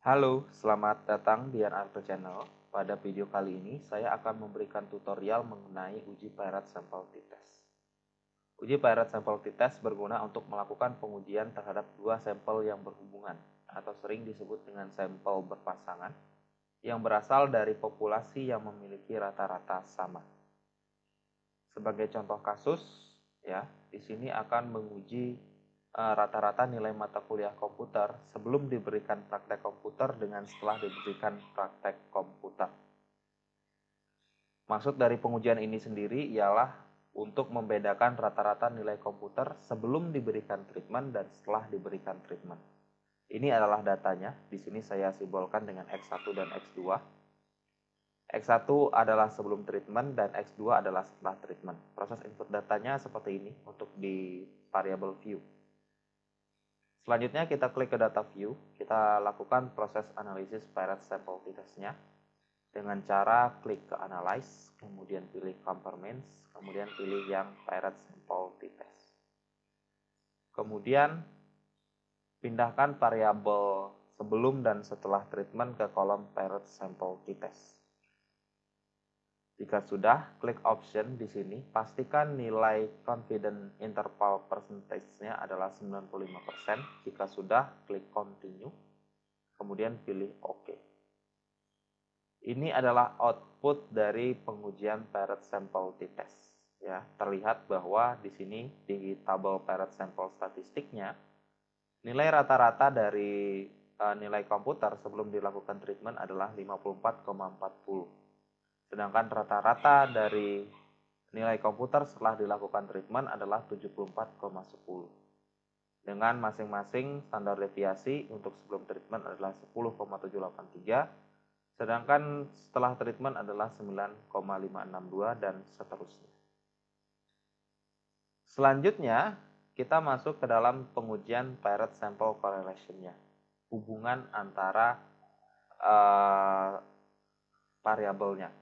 Halo, selamat datang di Arto Channel. Pada video kali ini, saya akan memberikan tutorial mengenai uji Paired Sample T-Test. Uji Paired Sample T-Test berguna untuk melakukan pengujian terhadap dua sampel yang berhubungan, atau sering disebut dengan sampel berpasangan, yang berasal dari populasi yang memiliki rata-rata sama. Sebagai contoh kasus, di sini akan menguji rata-rata nilai mata kuliah komputer sebelum diberikan praktek komputer dengan setelah diberikan praktek komputer. Maksud dari pengujian ini sendiri ialah untuk membedakan rata-rata nilai komputer sebelum diberikan treatment dan setelah diberikan treatment. Ini adalah datanya. Di sini saya simbolkan dengan X1 dan X2. X1 adalah sebelum treatment dan X2 adalah setelah treatment. Proses input datanya seperti ini untuk di variable view. Selanjutnya kita klik ke data view, kita lakukan proses analisis Paired Sample T-Test-nya dengan cara klik ke Analyze, kemudian pilih Compartments, kemudian pilih yang Paired Sample T-Test. Kemudian pindahkan variabel sebelum dan setelah treatment ke kolom Paired Sample T-Test. Jika sudah, klik option di sini, pastikan nilai confidence interval percentage-nya adalah 95%. Jika sudah, klik continue, kemudian pilih OK. Ini adalah output dari pengujian Paired Sample T-Test. Terlihat bahwa di sini di tabel Paired Sample statistiknya, nilai rata-rata dari nilai komputer sebelum dilakukan treatment adalah 54,40. Sedangkan rata-rata dari nilai komputer setelah dilakukan treatment adalah 74,10. Dengan masing-masing standar deviasi untuk sebelum treatment adalah 10,783, sedangkan setelah treatment adalah 9,562 dan seterusnya. Selanjutnya, kita masuk ke dalam pengujian Paired Sample Correlation-nya. Hubungan antara variabelnya.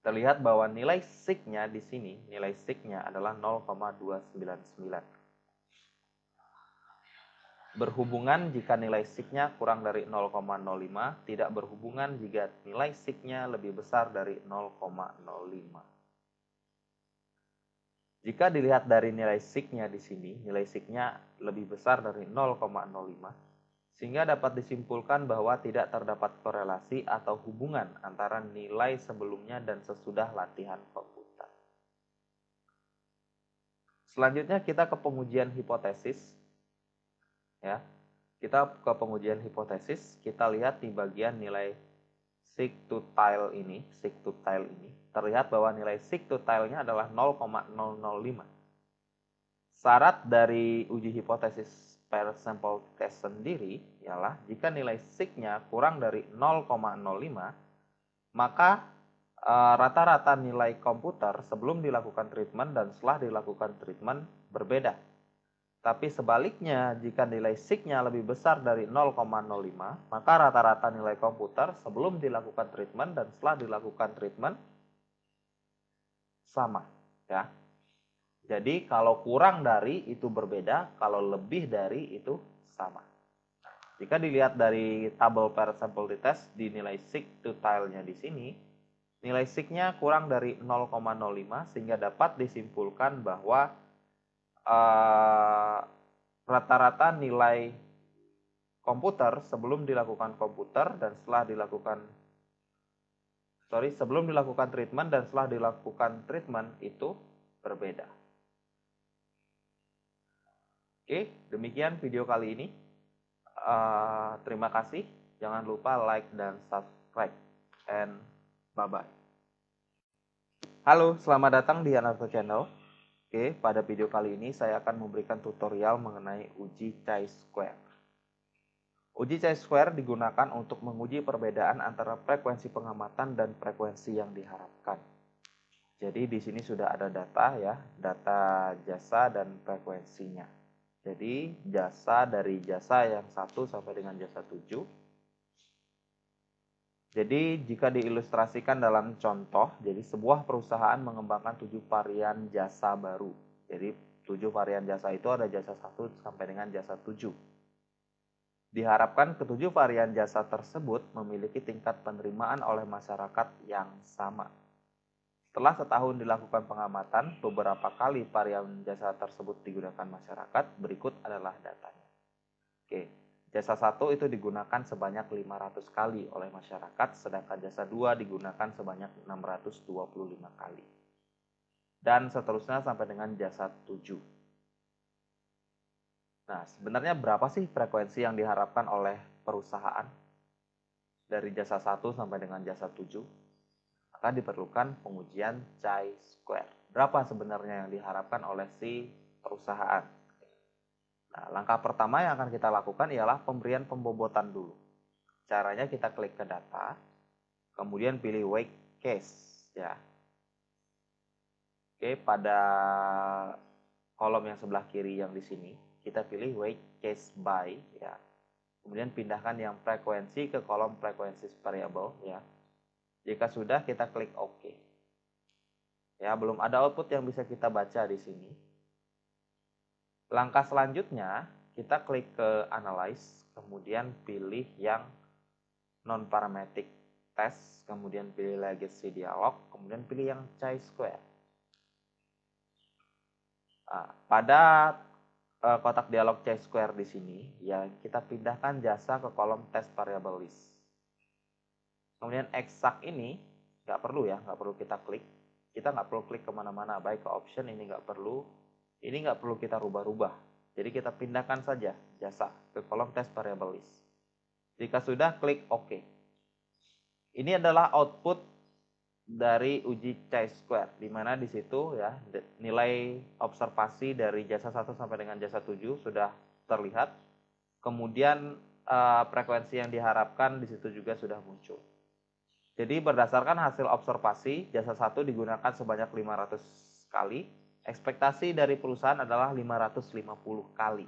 Terlihat bahwa nilai sig-nya di sini, nilai sig-nya adalah 0,299. Berhubungan jika nilai sig-nya kurang dari 0,05, tidak berhubungan jika nilai sig-nya lebih besar dari 0,05. Jika dilihat dari nilai sig-nya di sini, nilai sig-nya lebih besar dari 0,05, sehingga dapat disimpulkan bahwa tidak terdapat korelasi atau hubungan antara nilai sebelumnya dan sesudah latihan komputer. Selanjutnya kita ke pengujian hipotesis. Kita ke pengujian hipotesis, kita lihat di bagian nilai sig to tile ini, terlihat bahwa nilai sig to tile-nya adalah 0,005. Syarat dari uji hipotesis Paired Sample Test sendiri ialah jika nilai sig-nya kurang dari 0,05, maka rata-rata nilai komputer sebelum dilakukan treatment dan setelah dilakukan treatment berbeda. Tapi sebaliknya, jika nilai sig-nya lebih besar dari 0,05, maka rata-rata nilai komputer sebelum dilakukan treatment dan setelah dilakukan treatment sama. Jadi kalau kurang dari itu berbeda, kalau lebih dari itu sama. Jika dilihat dari tabel Paired Sample T-Test di nilai sig to tile-nya di sini, nilai sig-nya kurang dari 0,05 sehingga dapat disimpulkan bahwa rata-rata nilai komputer sebelum dilakukan treatment dan setelah dilakukan treatment itu berbeda. Oke, demikian video kali ini. Terima kasih. Jangan lupa like dan subscribe. And bye-bye. Halo, selamat datang di Arto Channel. Oke, pada video kali ini saya akan memberikan tutorial mengenai uji chi-square. Uji chi-square digunakan untuk menguji perbedaan antara frekuensi pengamatan dan frekuensi yang diharapkan. Jadi di sini sudah ada data data jasa dan frekuensinya. Jadi jasa dari jasa yang 1 sampai dengan jasa 7. Jadi jika diilustrasikan dalam contoh, jadi sebuah perusahaan mengembangkan 7 varian jasa baru. Jadi 7 varian jasa itu ada jasa 1 sampai dengan jasa 7. Diharapkan ketujuh varian jasa tersebut memiliki tingkat penerimaan oleh masyarakat yang sama. Setelah setahun dilakukan pengamatan, beberapa kali varian jasa tersebut digunakan masyarakat. Berikut adalah datanya. Oke, jasa 1 itu digunakan sebanyak 500 kali oleh masyarakat, sedangkan jasa 2 digunakan sebanyak 625 kali. Dan seterusnya sampai dengan jasa 7. Nah, sebenarnya berapa sih frekuensi yang diharapkan oleh perusahaan dari jasa 1 sampai dengan jasa 7? Maka diperlukan pengujian chi-square. Berapa sebenarnya yang diharapkan oleh si perusahaan? Nah, langkah pertama yang akan kita lakukan ialah pemberian pembobotan dulu. Caranya kita klik ke data, kemudian pilih weight case, ya. Oke, pada kolom yang sebelah kiri yang di sini, kita pilih weight case by, ya. Kemudian pindahkan yang frekuensi ke kolom frekuensi variable, ya. Jika sudah, kita klik OK. Ya, belum ada output yang bisa kita baca di sini. Langkah selanjutnya, kita klik ke Analyze, kemudian pilih yang non-parametric test, kemudian pilih Legacy Dialog, kemudian pilih yang chi-square. Nah, pada kotak dialog chi-square di sini, ya kita pindahkan jasa ke kolom test variable list. Kemudian exact ini nggak perlu ya, nggak perlu kita klik. Kita nggak perlu klik kemana-mana, baik ke option ini nggak perlu, ini nggak perlu kita rubah-rubah. Jadi kita pindahkan saja jasa ke kolom test variable list. Jika sudah, klik OK. Ini adalah output dari uji chi-square, di mana di situ ya nilai observasi dari jasa 1 sampai dengan jasa 7 sudah terlihat. Kemudian frekuensi yang diharapkan di situ juga sudah muncul. Jadi berdasarkan hasil observasi, jasa 1 digunakan sebanyak 500 kali. Ekspektasi dari perusahaan adalah 550 kali.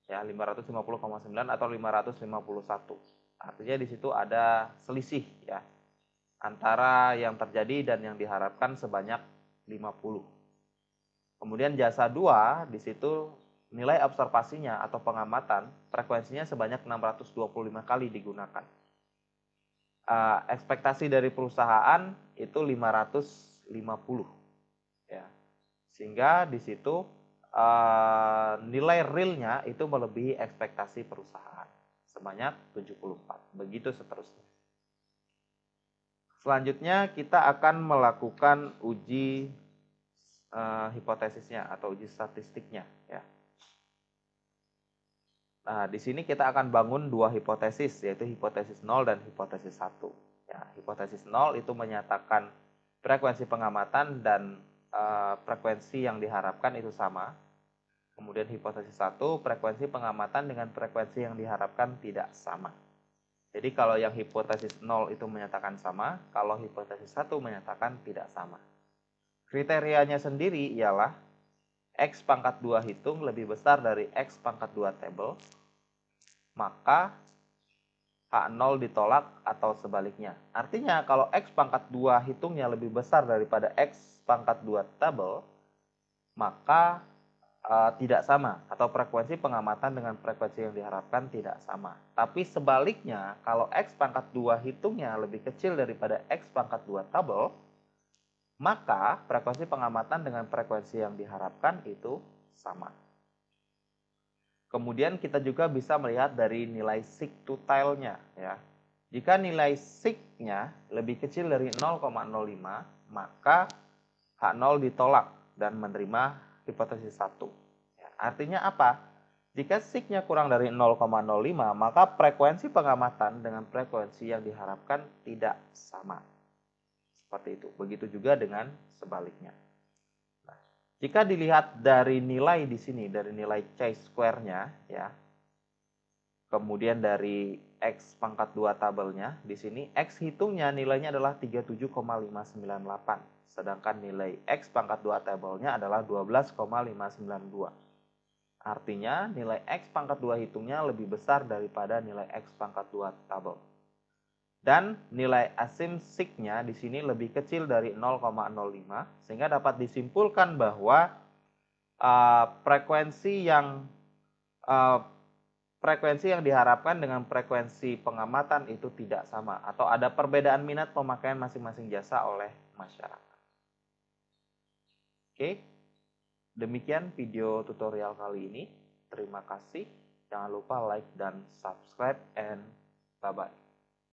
Ya, 550,9 atau 551. Artinya di situ ada selisih ya antara yang terjadi dan yang diharapkan sebanyak 50. Kemudian jasa 2 di situ nilai observasinya atau pengamatan frekuensinya sebanyak 625 kali digunakan. Ekspektasi dari perusahaan itu 550 ya. Sehingga di situ nilai realnya itu melebihi ekspektasi perusahaan sebanyak 74. Begitu seterusnya. Selanjutnya kita akan melakukan uji hipotesisnya atau uji statistiknya ya. Nah, di sini kita akan bangun dua hipotesis, yaitu hipotesis 0 dan hipotesis 1. Ya, hipotesis 0 itu menyatakan frekuensi pengamatan dan frekuensi yang diharapkan itu sama. Kemudian hipotesis 1, frekuensi pengamatan dengan frekuensi yang diharapkan tidak sama. Jadi kalau yang hipotesis 0 itu menyatakan sama, kalau hipotesis 1 menyatakan tidak sama. Kriterianya sendiri ialah X pangkat 2 hitung lebih besar dari X pangkat 2 table, maka H0 ditolak atau sebaliknya. Artinya kalau X pangkat 2 hitungnya lebih besar daripada X pangkat 2 table, maka tidak sama atau frekuensi pengamatan dengan frekuensi yang diharapkan tidak sama. Tapi sebaliknya, kalau X pangkat 2 hitungnya lebih kecil daripada X pangkat 2 table, maka frekuensi pengamatan dengan frekuensi yang diharapkan itu sama. Kemudian kita juga bisa melihat dari nilai sig to tail-nya ya. Jika nilai sig-nya lebih kecil dari 0,05, maka H0 ditolak dan menerima hipotesis 1. Ya, artinya apa? Jika sig-nya kurang dari 0,05, maka frekuensi pengamatan dengan frekuensi yang diharapkan tidak sama. Seperti itu. Begitu juga dengan sebaliknya. Nah, jika dilihat dari nilai di sini, dari nilai chi-square-nya, ya, kemudian dari X pangkat 2 tabelnya, di sini X hitungnya nilainya adalah 37,598. Sedangkan nilai X pangkat 2 tabelnya adalah 12,592. Artinya nilai X pangkat 2 hitungnya lebih besar daripada nilai X pangkat 2 tabel. Dan nilai asim sig-nya di sini lebih kecil dari 0,05 sehingga dapat disimpulkan bahwa frekuensi yang frekuensi yang diharapkan dengan frekuensi pengamatan itu tidak sama, atau ada perbedaan minat pemakaian masing-masing jasa oleh masyarakat. Oke, demikian video tutorial kali ini. Terima kasih. Jangan lupa like dan subscribe, and bye-bye.